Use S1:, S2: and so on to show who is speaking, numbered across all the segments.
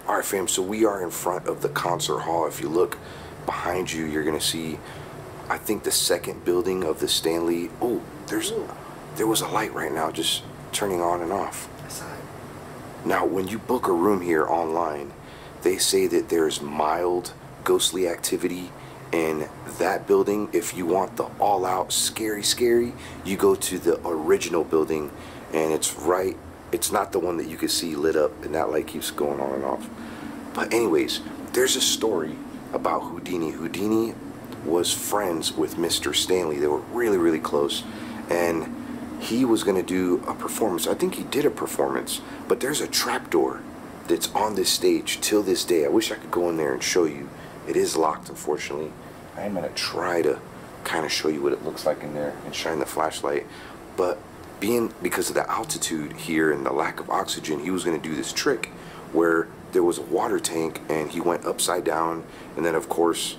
S1: Alright fam, so we are in front of the concert hall. If you look behind you, you're gonna see, I think, the second building of the Stanley. Oh, there was a light right now just turning on and off.
S2: I saw it.
S1: Now when you book a room here online, they say that there's mild ghostly activity in that building. If you want the all-out scary, you go to the original building, and it's not the one that you can see lit up and that light keeps going on and off. But anyways, there's a story about Houdini. Houdini was friends with Mr. Stanley. They were really close, and he was going to do a performance. I think he did a performance, but there's a trapdoor that's on this stage till this day. I wish I could go in there and show you. It is locked, unfortunately. I'm going to try to kind of show you what it looks like in there and shine the flashlight. But because of the altitude here and the lack of oxygen, he was going to do this trick where there was a water tank and he went upside down, and then of course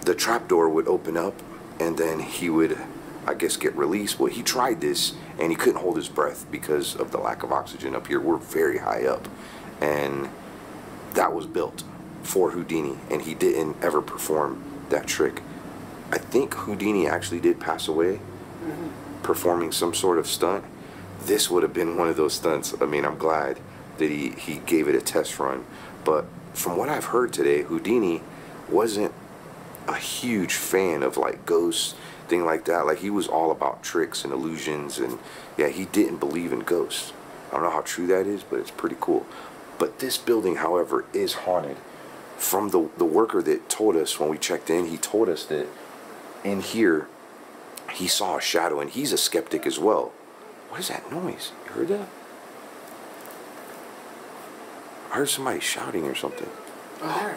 S1: the trapdoor would open up and then he would, I guess, get released. Well, he tried this and he couldn't hold his breath because of the lack of oxygen up here. We're very high up, and that was built for Houdini, and he didn't ever perform that trick. I think Houdini actually did pass away performing some sort of stunt. This would have been one of those stunts. I mean, I'm glad that he gave it a test run, but from what I've heard today, Houdini wasn't a huge fan of like ghosts, thing like that. Like, he was all about tricks and illusions, and yeah, he didn't believe in ghosts. I don't know how true that is, but it's pretty cool. But this building, however, is haunted. From the worker that told us when we checked in, he told us that in here he saw a shadow, and he's a skeptic as well. What is that noise? You heard that? I heard somebody shouting or something.
S2: Oh.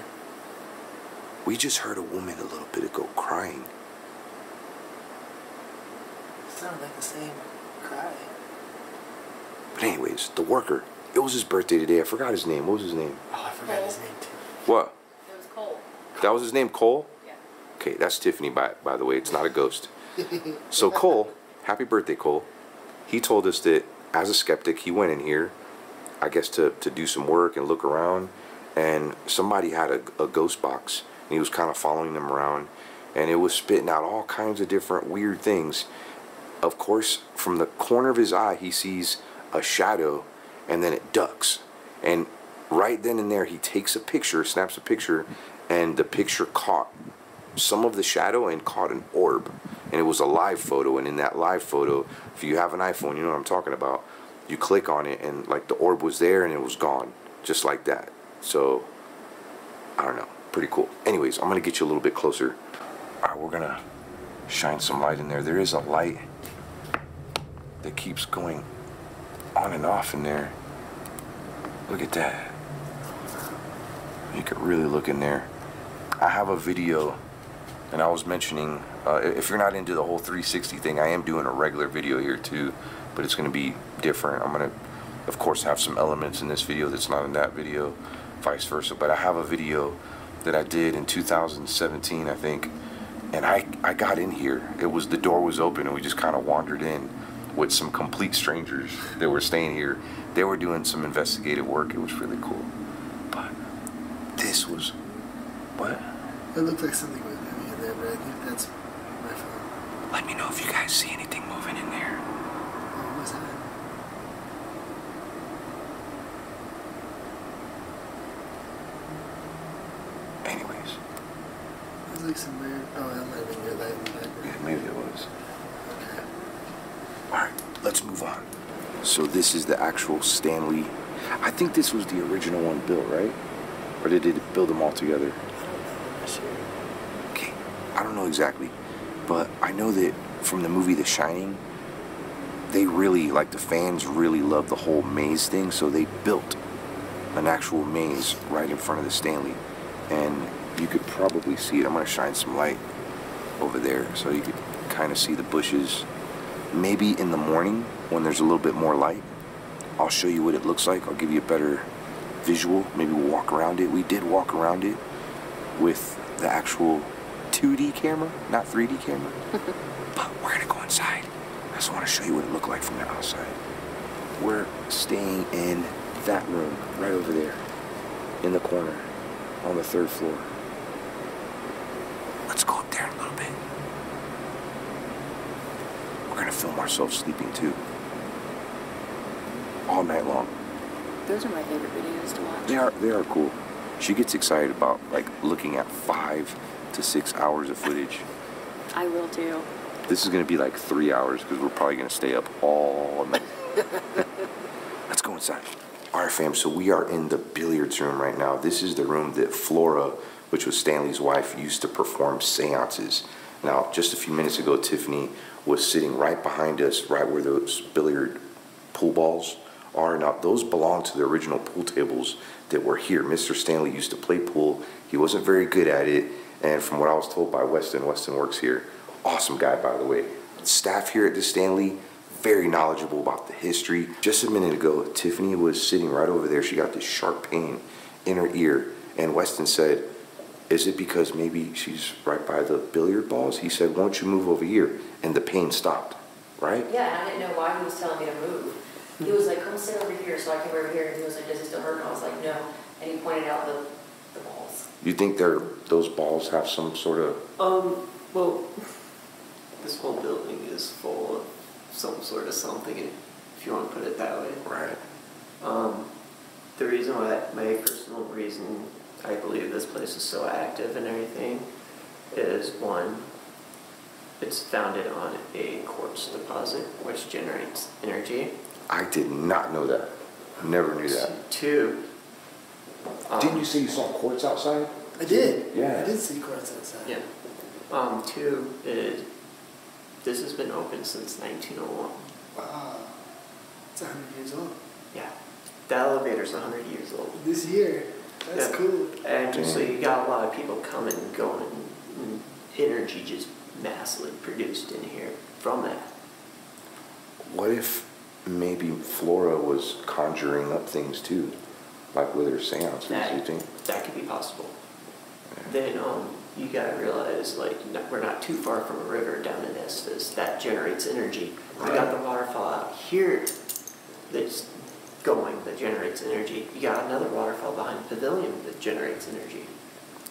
S1: We just heard a woman a little bit ago crying.
S2: It sounded like the same cry.
S1: But anyways, the worker, it was his birthday today. I forgot his name. What was his name?
S2: Oh, I forgot his name too.
S1: What?
S3: It was Cole.
S1: That was his name, Cole?
S3: Yeah.
S1: Okay, that's Tiffany, by the way. It's not a ghost. So Cole, happy birthday, Cole. He told us that as a skeptic, he went in here, I guess to do some work and look around, and somebody had a ghost box, and he was kind of following them around, and it was spitting out all kinds of different weird things. Of course, from the corner of his eye, he sees a shadow, and then it ducks. And right then and there, he takes a picture, snaps a picture, and the picture caught some of the shadow and caught an orb. And it was a live photo, and in that live photo, if you have an iPhone, you know what I'm talking about. You click on it, and like the orb was there, and it was gone, just like that. So, I don't know, pretty cool. Anyways, I'm gonna get you a little bit closer. All right, we're gonna shine some light in there. There is a light that keeps going on and off in there. Look at that. You could really look in there. I have a video, and I was mentioning, if you're not into the whole 360 thing, I am doing a regular video here too, but it's going to be different. I'm going to, of course, have some elements in this video that's not in that video, vice versa. But I have a video that I did in 2017, I think, and I got in here. The door was open, and we just kind of wandered in with some complete strangers that were staying here. They were doing some investigative work. It was really cool. But this was, what?
S2: It looked like something was moving in there, but I think that's my phone.
S1: Let me know if you guys see anything moving in there.
S2: What was that?
S1: Anyways.
S2: It was like some weird... Oh, that might have been your light in the background.
S1: Yeah, maybe it was.
S2: Okay.
S1: Alright, let's move on. So this is the actual Stanley. I think this was the original one built, right? Or did they build them all together? Okay, I don't know exactly, but I know that from the movie The Shining, they really, like, the fans really loved the whole maze thing, so they built an actual maze right in front of the Stanley. And you could probably see it. I'm going to shine some light over there so you could kind of see the bushes. Maybe in the morning when there's a little bit more light, I'll show you what it looks like. I'll give you a better visual. Maybe we'll walk around it. We did walk around it with the actual 2D camera, not 3D camera. But we're gonna go inside. I just want to show you what it looked like from the outside. We're staying in that room right over there. in the corner on the 3rd floor. Let's go up there in a little bit. We're gonna film ourselves sleeping too. All night long.
S3: Those are my favorite videos to watch.
S1: They are cool. She gets excited about like looking at 5 to 6 hours of footage.
S3: I will too.
S1: This is gonna be like 3 hours because we're probably gonna stay up all night. Let's go inside. All right, fam, so we are in the billiards room right now. This is the room that Flora, which was Stanley's wife, used to perform seances. Now, just a few minutes ago, Tiffany was sitting right behind us, right where those billiard pool balls are. Now, those belong to the original pool tables that were here. Mr. Stanley used to play pool. He wasn't very good at it, and from what I was told by Weston works here. Awesome guy, by the way. Staff here at the Stanley, very knowledgeable about the history. Just a minute ago, Tiffany was sitting right over there. She got this sharp pain in her ear, and Weston said, is it because maybe she's right by the billiard balls? He said, why don't you move over here? And the pain stopped, right?
S3: Yeah, and I didn't know why he was telling me to move. He was like, come sit over here so I can be over here. And he was like, does it still hurt? And I was like, no. And he pointed out the balls.
S1: You think those balls have some sort of...
S4: Well, this whole building is full of some sort of something, if you want to put it that way.
S1: Right.
S4: The reason why, my personal reason I believe this place is so active and everything is, one, it's founded on a quartz deposit, which generates energy.
S1: I did not know that. Never knew that.
S4: Two.
S1: Didn't you say you saw quartz outside?
S2: I did.
S1: Yeah.
S2: I did see quartz outside.
S4: Yeah. Two is, this has been open since 1901.
S2: Wow. It's 100 years old.
S4: Yeah. The elevator's 100 years old.
S2: This year. That's cool.
S4: And so you got a lot of people coming and going, and energy just massively produced in here from that.
S1: What if maybe Flora was conjuring up things too? Like with her seances, you think?
S4: That could be possible.
S1: Yeah.
S4: Then you gotta realize, like, we're not too far from a river down in Estes that generates energy.
S1: Right.
S4: We got the waterfall out here that's going, that generates energy. You got another waterfall behind the pavilion that generates energy.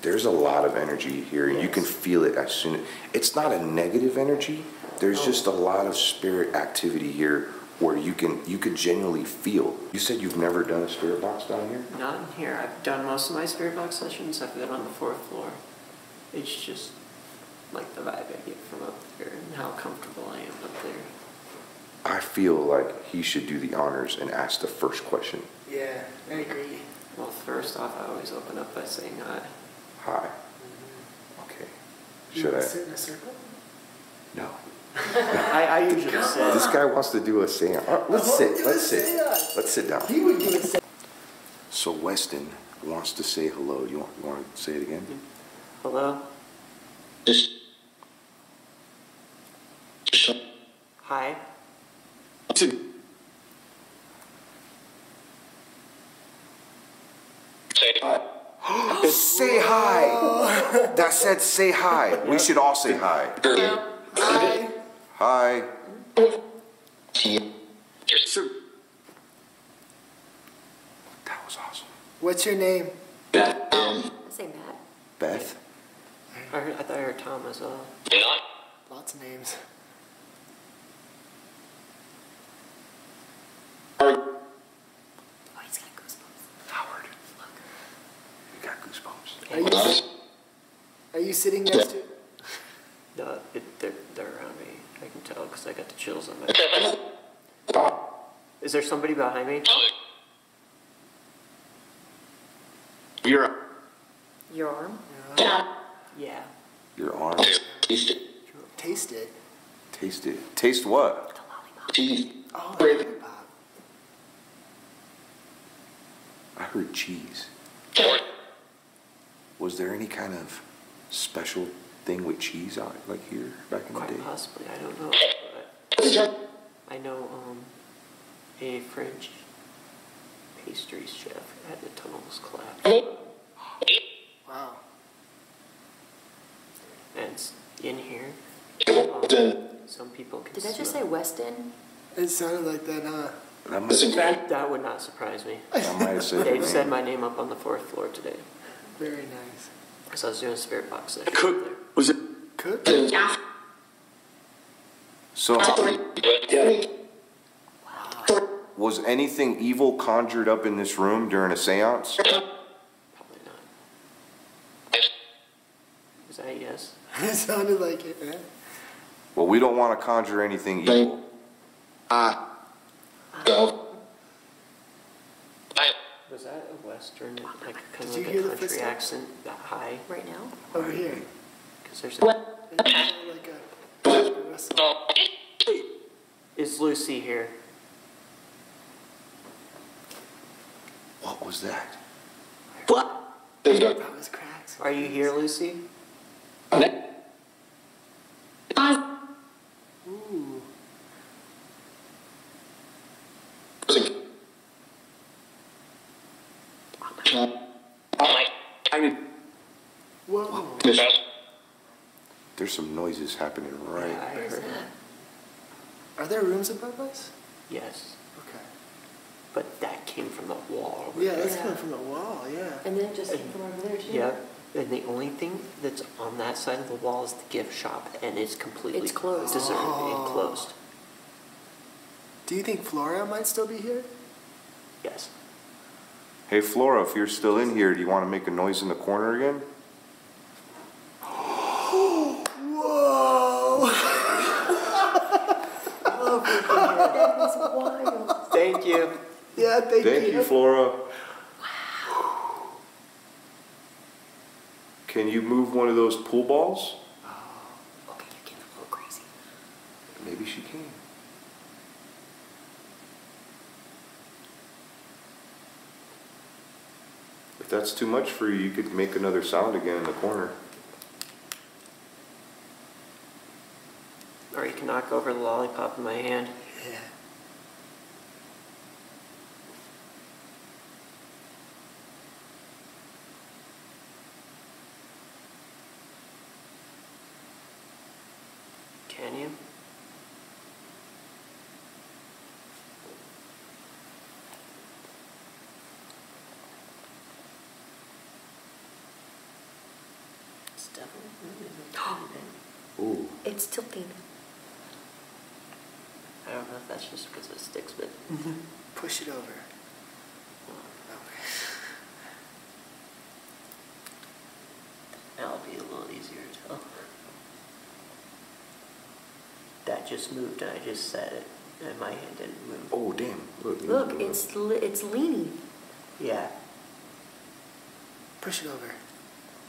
S4: There's
S1: a lot of energy here.
S4: Yes.
S1: You can feel it as soon as... It's not a negative energy. There's just a lot of spirit activity here where you could genuinely feel. You said you've never done a spirit box down here?
S4: Not in here. I've done most of my spirit box sessions. I've been on the 4th floor. It's just like the vibe I get from up there and how comfortable I am up there.
S1: I feel like he should do the honors and ask the first question.
S2: Yeah, I agree.
S4: Well, first off, I always open up by saying hi.
S1: Hi. Okay.
S2: You
S1: Should
S2: want
S1: I?
S2: to sit in a circle?
S1: No.
S4: I usually sit.
S1: This guy wants to do a seance. Let's sit. Let's sit. Let's sit down.
S2: He would do a seance.
S1: So Weston wants to say hello. You want to say it again?
S4: Hello? Hi?
S1: Say hi. That said say hi. We should all say hi.
S2: Hi.
S1: Hi. That was awesome.
S2: What's your name?
S3: I say Matt.
S1: Beth?
S4: I thought I heard Tom as well.
S2: Lots of names.
S3: Oh, he's got goosebumps.
S1: Howard. You got goosebumps.
S2: Are you sitting next to?
S4: No, they're around me. I can tell because I got the chills on my... Is there somebody behind me?
S3: Your arm?
S4: Yeah.
S1: Your arm.
S2: Taste it.
S1: Taste it. Taste what?
S3: The lollipop.
S2: Oh, the lollipop.
S1: I heard cheese. Was there any kind of special thing with cheese out like here back in the day?
S4: Quite possibly. I don't know. But I know a French pastry chef had the tunnels collapsed.
S2: Wow.
S4: And in here, some people can
S3: Did I just
S4: smell-
S3: say Weston?
S2: It sounded like that, huh?
S4: That would not surprise me.
S1: I might have said your
S4: Dave
S1: name.
S4: said my name up on the 4th floor today.
S2: Very nice.
S4: Because I was doing a spirit box session
S5: Cook.
S4: up there.
S5: Was it?
S2: Cook?
S1: So, was anything evil conjured up in this room during a seance?
S4: Probably not. Is that a yes?
S2: It sounded like it, man.
S1: Well, we don't want to conjure anything evil.
S4: Was that a Western, like kind
S2: Did
S4: of
S2: you
S4: like
S2: hear
S4: a
S2: the
S4: country
S2: footsteps?
S4: accent, that high?
S3: Right now?
S2: Over here.
S4: Because there's
S2: It sounded like a whistle.
S4: Is Lucy here?
S1: What was that?
S2: That was cracks.
S4: Are you here, Lucy?
S2: Ooh. Whoa.
S1: There's some noises happening right.
S4: Yeah, I
S3: Where's
S4: heard
S3: that?
S4: that.
S2: Are there rooms above us?
S4: Yes.
S2: Okay.
S4: But that came from the wall.
S2: Yeah, that's
S3: Yeah.
S2: coming from the wall, yeah.
S3: And then it just came from over there too.
S4: Yep. And the only thing that's on that side of the wall is the gift shop, and it's completely
S3: It's closed.
S4: deserted
S2: Oh.
S4: and closed.
S2: Do you think Flora might still be here?
S4: Yes.
S1: Hey, Flora, if you're still in here, do you want to make a noise in the corner again?
S2: Whoa!
S3: That is wild.
S4: Thank you.
S2: Yeah, thank
S1: Thank you, Flora. Can you move one of those pool balls?
S3: Okay, you're getting a little crazy.
S1: Maybe she can. If that's too much for you, you could make another sound again in the corner.
S4: Or you can knock over the lollipop in my hand.
S2: Yeah.
S4: Can you?
S3: It's definitely moving a tiny bit.
S1: Ooh.
S3: It's tilting.
S4: I don't know if that's just because it sticks, but
S2: Push it over. Okay.
S4: that'll be a little easier to tell. That just moved and I just said it, and my hand didn't move.
S1: Oh, damn.
S3: Look, it's leaning.
S4: Yeah.
S2: Push it over.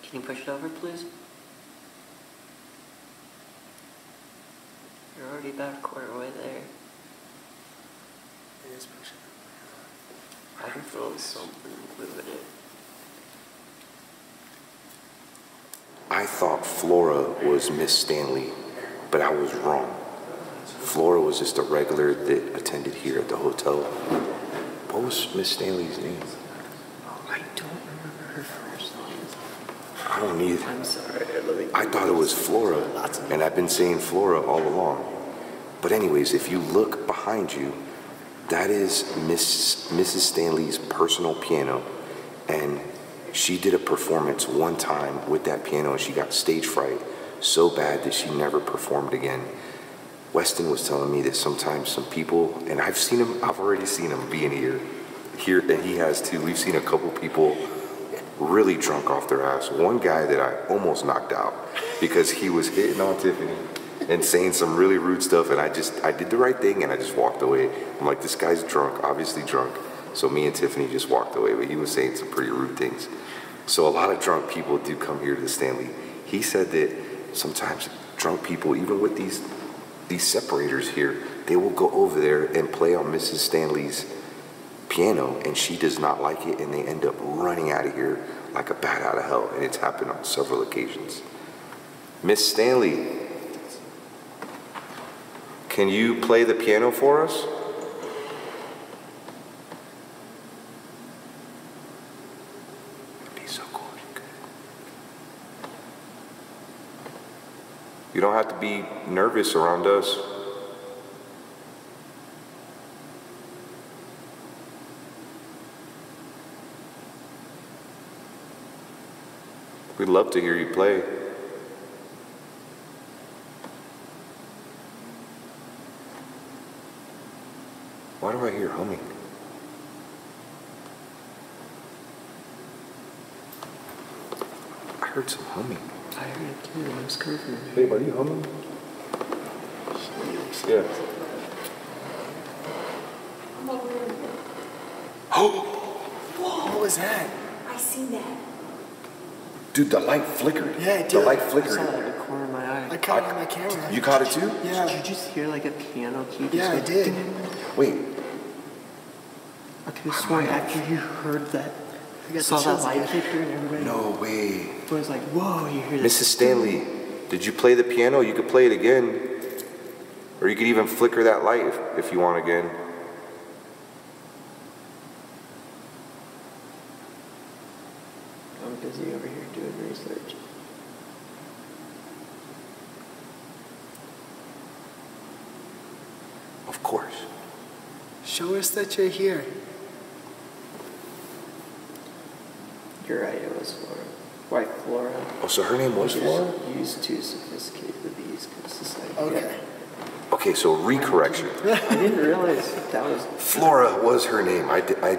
S4: Can you push it over, please? You're already about a quarter way there.
S2: It is pushing it.
S4: I can feel something moving it.
S1: I thought Flora was Miss Stanley, but I was wrong. Flora was just a regular that attended here at the hotel. What was Miss Stanley's name?
S4: I don't remember her first name.
S1: I don't either.
S4: I'm sorry.
S1: I thought it was Flora, and I've been saying Flora all along. But anyways, if you look behind you, that is Mrs. Stanley's personal piano, and she did a performance one time with that piano, and she got stage fright so bad that she never performed again. Weston was telling me that sometimes some people, and I've already seen him being here, and he has too. We've seen a couple people really drunk off their ass. One guy that I almost knocked out because he was hitting on Tiffany and saying some really rude stuff, and I did the right thing and I just walked away. I'm like, this guy's drunk, obviously drunk. So me and Tiffany just walked away, but he was saying some pretty rude things. So a lot of drunk people do come here to the Stanley. He said that sometimes drunk people, even with these separators here, they will go over there and play on Mrs. Stanley's piano, and she does not like it, and they end up running out of here like a bat out of hell, and it's happened on several occasions. Miss Stanley, can you play the piano for us? That'd be so cool if you could. You don't have to be nervous around us. We'd love to hear you play. Why do I hear humming? I heard some humming.
S4: I heard it too. It was coming from there.
S1: Babe, are you humming? Yeah. Oh!
S2: What was that?
S3: I seen that.
S1: Dude, the light flickered.
S2: Yeah, it
S1: The
S2: did.
S1: light
S4: I saw
S1: flickered.
S4: that in the corner of my eye.
S2: I caught it on my camera.
S1: You caught it too?
S2: Yeah.
S4: Did you just hear like a piano key? Just
S2: Yeah, I
S4: go
S2: did.
S4: ding?
S1: Wait.
S4: I could have sworn after you heard that,
S2: I got
S4: saw
S2: the
S4: that
S2: chills
S4: light
S2: again.
S4: flicker and everybody
S1: No way.
S4: was like, whoa, you hear this?
S1: Mrs. Stanley, did you play the piano? You could play it again. Or you could even flicker that light if you want again.
S4: I'm busy over here doing research.
S1: Of course.
S2: Show us that you're here.
S4: You're right, it was Flora. White Flora.
S1: Oh, so her name was Flora?
S4: Used too sophisticated for the East Coast society.
S2: Okay.
S1: Okay, so recorrection.
S4: I didn't realize that was.
S1: Flora was her name. I did, I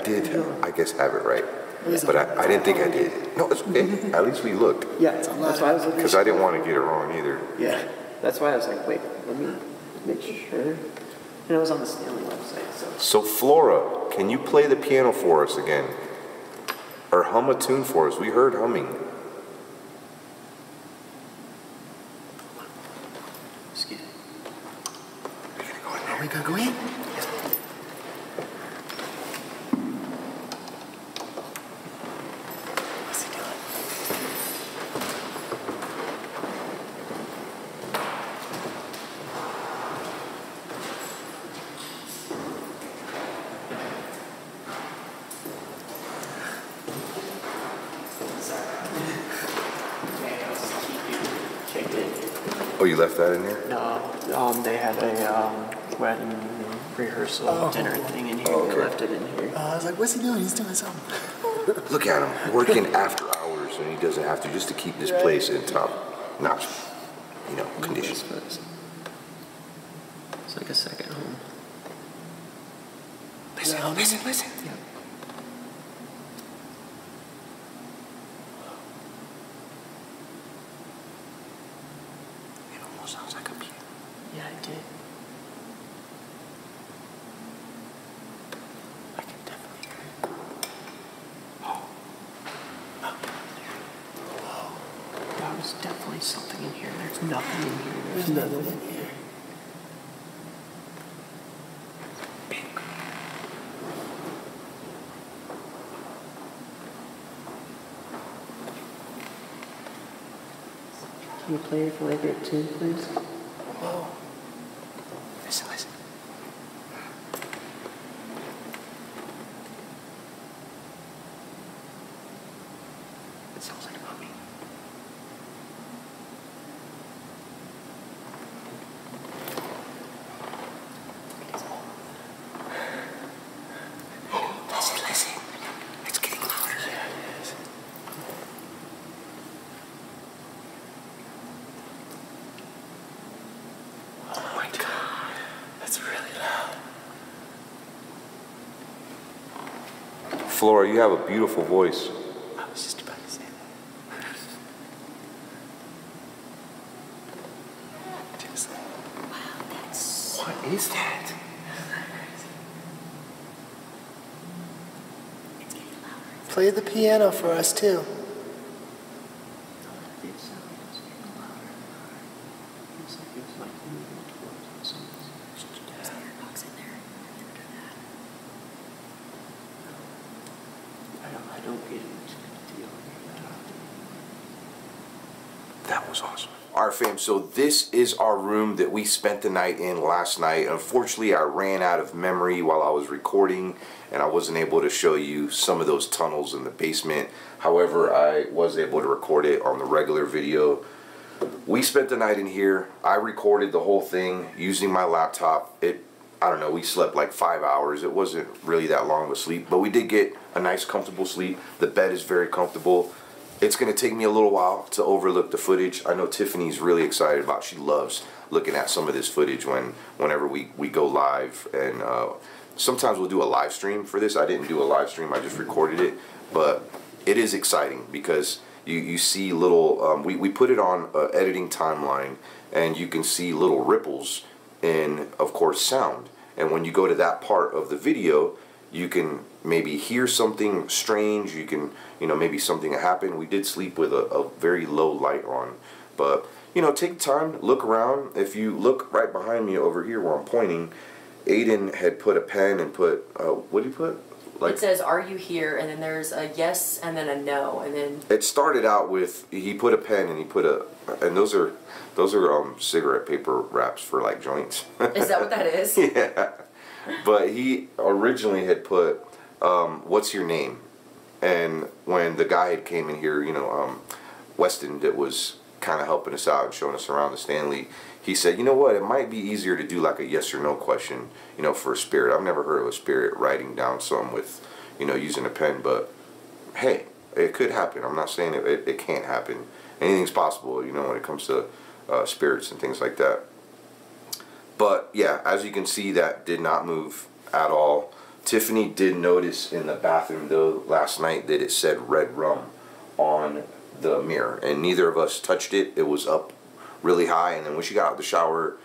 S1: guess, have it right. But I didn't think I did. No, it's okay. At least we looked.
S4: Yeah, that's why I was looking.
S1: Because I didn't want to get it wrong either.
S4: Yeah, that's why I was like, wait, let me make sure. And it was on the Stanley website, so.
S1: So Flora, can you play the piano for us again? Or hum a tune for us? We heard humming.
S4: Excuse me.
S2: Are we gonna go in? What's he doing?
S4: Checked in.
S1: Oh, you left that in there?
S4: No, they had a wedding rehearsal dinner thing in here.
S1: Oh, okay.
S4: They left it in here.
S2: I was like, what's he doing? He's doing something.
S1: Look at him, working after hours, and he doesn't have to, just to keep this place in top notch, condition.
S4: It's like a second home.
S1: Listen, listen.
S4: Yeah.
S1: It almost sounds like a piano.
S4: Yeah, I did.
S1: I can definitely hear it.
S4: There was definitely something in here. There's nothing in here.
S2: There's nothing in here.
S4: Can you play it for like a tune, please?
S2: Whoa.
S1: Listen, listen. It sounds like a humming. Listen. It's getting louder. Yeah, it is. Oh my God. That's really loud. Flora, you have a beautiful voice. I was just about to say that. Just,
S3: Wow, that's
S1: what is that?
S3: it's getting louder.
S2: Play the piano for us too.
S4: It sounded getting louder. It's like it was like moving towards something.
S3: There's airbox in there.
S4: I don't get much deal with that.
S1: That was awesome. Alright fam, so this is our room that we spent the night in last night. Unfortunately, I ran out of memory while I was recording and I wasn't able to show you some of those tunnels in the basement. However, I was able to record it on the regular video. We spent the night in here. I recorded the whole thing using my laptop. I don't know, we slept like 5 hours. It wasn't really that long of a sleep, but we did get a nice comfortable sleep. The bed is very comfortable. It's going to take me a little while to overlook the footage. I know Tiffany's really excited about it. She loves looking at some of this footage whenever we go live. And sometimes we'll do a live stream for this. I didn't do a live stream. I just recorded it. But it is exciting because you see little... we put it on an editing timeline, and you can see little ripples in, of course, sound. And when you go to that part of the video, you can maybe hear something strange. You can, maybe something happened. We did sleep with a very low light on. But, take time, look around. If you look right behind me over here where I'm pointing, Aiden had put a pen and put, what did he put? Like,
S3: it says, "Are you here?" and then there's a yes and then a no, and then...
S1: It started out with, he put a pen and he put and those are cigarette paper wraps for like joints.
S3: Is that what that is?
S1: Yeah. But he originally had put, what's your name? And when the guy had came in here, Weston, that was kind of helping us out and showing us around the Stanley, he said, you know what, it might be easier to do like a yes or no question, for a spirit. I've never heard of a spirit writing down something with, using a pen, but hey, it could happen. I'm not saying it can't happen. Anything's possible, when it comes to spirits and things like that. But yeah, as you can see, that did not move at all. Tiffany did notice in the bathroom though last night that it said red rum on the mirror, and neither of us touched it. It was up really high, and then when she got out of the shower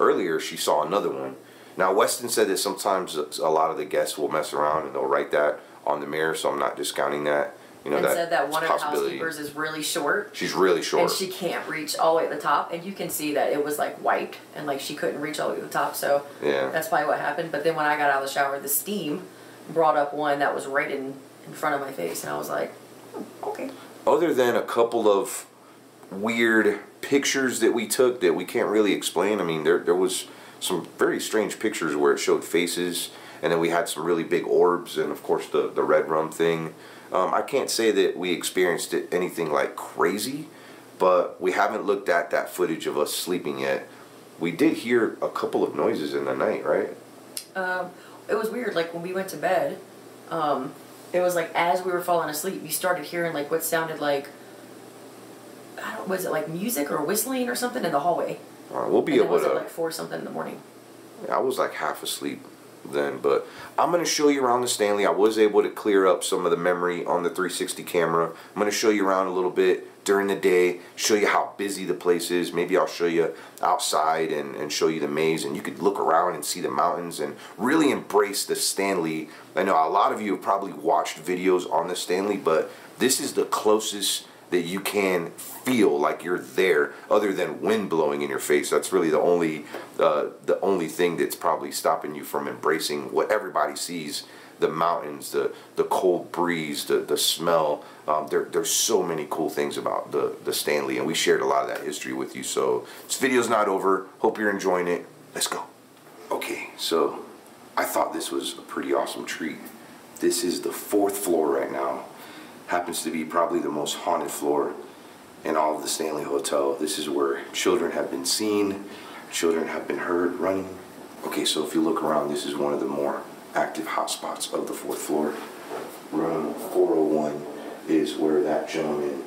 S1: earlier, she saw another one. Now Weston said that sometimes a lot of the guests will mess around and they'll write that on the mirror, so I'm not discounting that.
S3: And said that one of the housekeepers is really short.
S1: She's really short.
S3: And she can't reach all the way to the top. And you can see that it was like white and like she couldn't reach all the way to the top. So
S1: yeah,
S3: that's probably what happened. But then when I got out of the shower, the steam brought up one that was right in front of my face. And I was like, okay.
S1: Other than a couple of weird pictures that we took that we can't really explain. I mean, there was some very strange pictures where it showed faces. And then we had some really big orbs and, of course, the red rum thing. I can't say that we experienced anything like crazy, but we haven't looked at that footage of us sleeping yet. We did hear a couple of noises in the night, right?
S3: It was weird. Like when we went to bed, it was like as we were falling asleep, we started hearing like what sounded like, was it like music or whistling or something in the hallway?
S1: We'll be able to.
S3: Was it like 4 something in the morning?
S1: Yeah, I was like half asleep then, but I'm going to show you around the Stanley. I was able to clear up some of the memory on the 360 camera. I'm going to show you around a little bit during the day, show you how busy the place is. Maybe I'll show you outside and show you the maze, and you could look around and see the mountains and really embrace the Stanley. I know a lot of you have probably watched videos on the Stanley, but this is the closest that you can feel like you're there, other than wind blowing in your face. That's really the only thing that's probably stopping you from embracing what everybody sees: the mountains, the cold breeze, the smell. There's so many cool things about the Stanley, and we shared a lot of that history with you. So this video's not over. Hope you're enjoying it. Let's go. Okay, so I thought this was a pretty awesome treat. This is the 4th floor right now. Happens to be probably the most haunted floor in all of the Stanley Hotel. This is where children have been seen, children have been heard running. Okay, so if you look around, this is one of the more active hotspots of the 4th floor. Room 401 is where that gentleman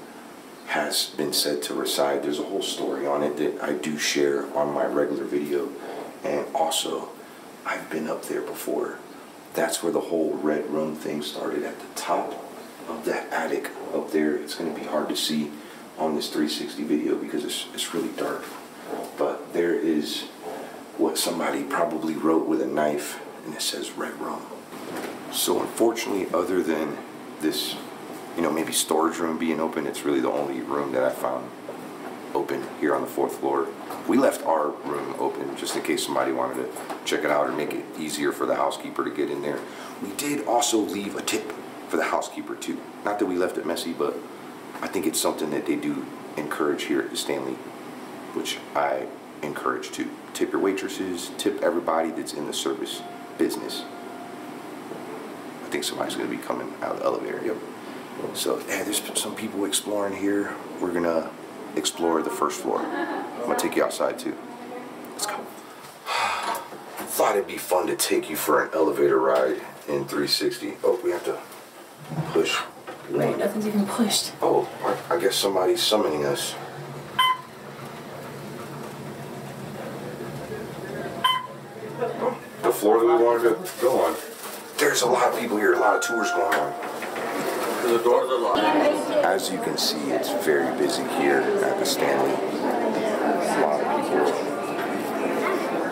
S1: has been said to reside. There's a whole story on it that I do share on my regular video. And also, I've been up there before. That's where the whole red room thing started, at the top of that attic up there. It's going to be hard to see on this 360 video because it's really dark, but there is what somebody probably wrote with a knife, and it says red rum. So unfortunately, other than this, maybe storage room being open, it's really the only room that I found open here on the 4th floor. We left our room open just in case somebody wanted to check it out or make it easier for the housekeeper to get in there. We did also leave a tip for the housekeeper too. Not that we left it messy, but I think it's something that they do encourage here at the Stanley, which I encourage too. Tip your waitresses, tip everybody that's in the service business. I think somebody's going to be coming out of the elevator. Yep. So yeah, there's some people exploring here. We're going to explore the 1st floor. I'm going to take you outside too. Let's go. Thought it'd be fun to take you for an elevator ride in 360. Oh, we have to push
S3: Wait, nothing's even pushed.
S1: Oh, I guess somebody's summoning us. The floor that we wanted to go on. There's a lot of people here, a lot of tours going on.
S4: The doors are locked.
S1: As you can see, it's very busy here at the Stanley. A lot of people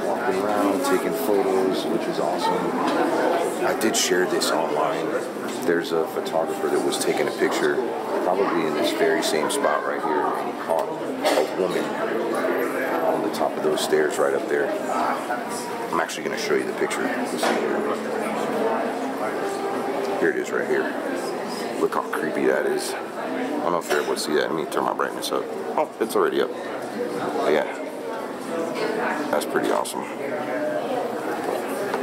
S1: walking around, taking photos, which is awesome. I did share this online. There's a photographer that was taking a picture, probably in this very same spot right here, and he caught a woman on the top of those stairs right up there. I'm actually going to show you the picture. Here it is right here. Look how creepy that is. I don't know if you're able to see that. Let me turn my brightness up. Oh, it's already up. But yeah, that's pretty awesome.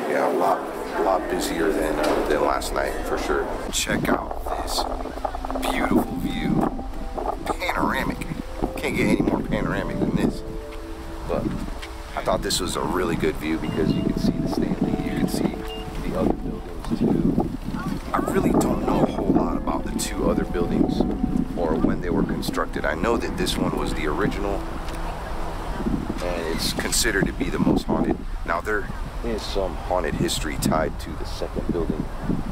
S1: Yeah, a lot busier than last night for sure. Check out this beautiful view. Panoramic. Can't get any more panoramic than this. But I thought this was a really good view because you can see the Stanley, you can see the other buildings too. I really don't know a whole lot about the two other buildings or when they were constructed. I know that this one was the original and it's considered to be the most haunted. Now there is some haunted history tied to the second building.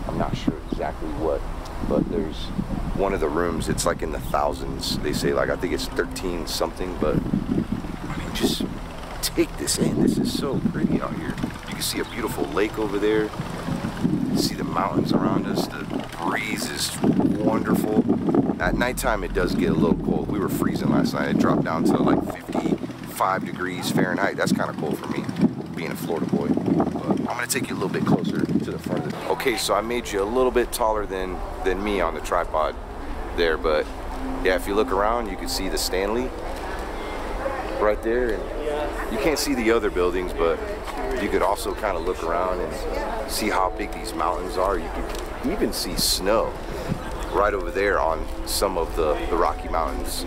S1: I'm not sure exactly what, but there's one of the rooms, it's like in the thousands. They say like, I think it's 13 something, but I mean, just take this in. This is so pretty out here. You can see a beautiful lake over there. You can see the mountains around us. The breeze is wonderful. At nighttime, it does get a little cold. We were freezing last night. It dropped down to like 55 degrees Fahrenheit. That's kind of cold for me, being a Florida boy. But I'm gonna take you a little bit closer to the front of it. Okay, so I made you a little bit taller than me on the tripod there, but yeah, if you look around, you can see the Stanley right there. And you can't see the other buildings, but you could also kind of look around and see how big these mountains are. You can even see snow right over there on some of the Rocky Mountains.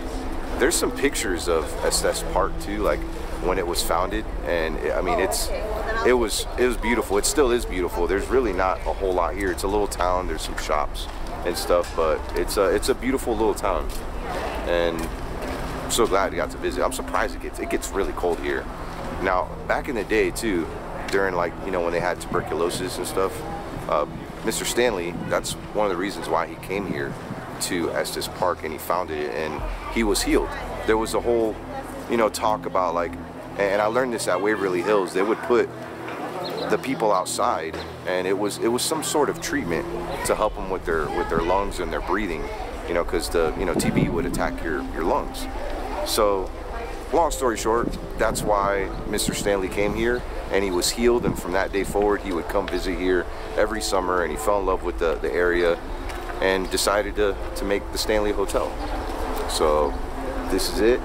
S1: There's some pictures of Estes Park too, like when it was founded, and I mean it was beautiful. It still is beautiful. There's really not a whole lot here. It's a little town. There's some shops and stuff, but it's a beautiful little town, and I'm so glad I got to visit. I'm surprised it gets really cold here. Now, back in the day too, during like, you know, when they had tuberculosis and stuff, Mr. Stanley, that's one of the reasons why he came here to Estes Park, and he founded it, and he was healed. There was a whole, you know, talk about like, and I learned this at Waverly Hills, they would put the people outside, and it was some sort of treatment to help them with their lungs and their breathing, you know, because the, you know, TB would attack your lungs. So long story short, that's why Mr. Stanley came here, and he was healed, and from that day forward he would come visit here every summer, and he fell in love with the area and decided to make the Stanley Hotel. So this is it.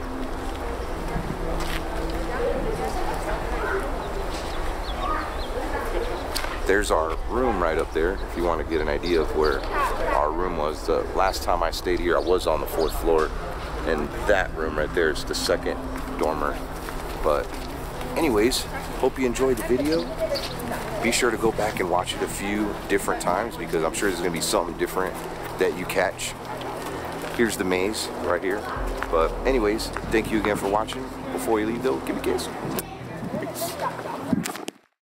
S1: There's our room right up there, if you want to get an idea of where our room was. The last time I stayed here, I was on the 4th floor, and that room right there is the 2nd dormer. But anyways, hope you enjoyed the video. Be sure to go back and watch it a few different times, because I'm sure there's gonna be something different that you catch. Here's the maze right here. But anyways, thank you again for watching. Before you leave though, give me a kiss.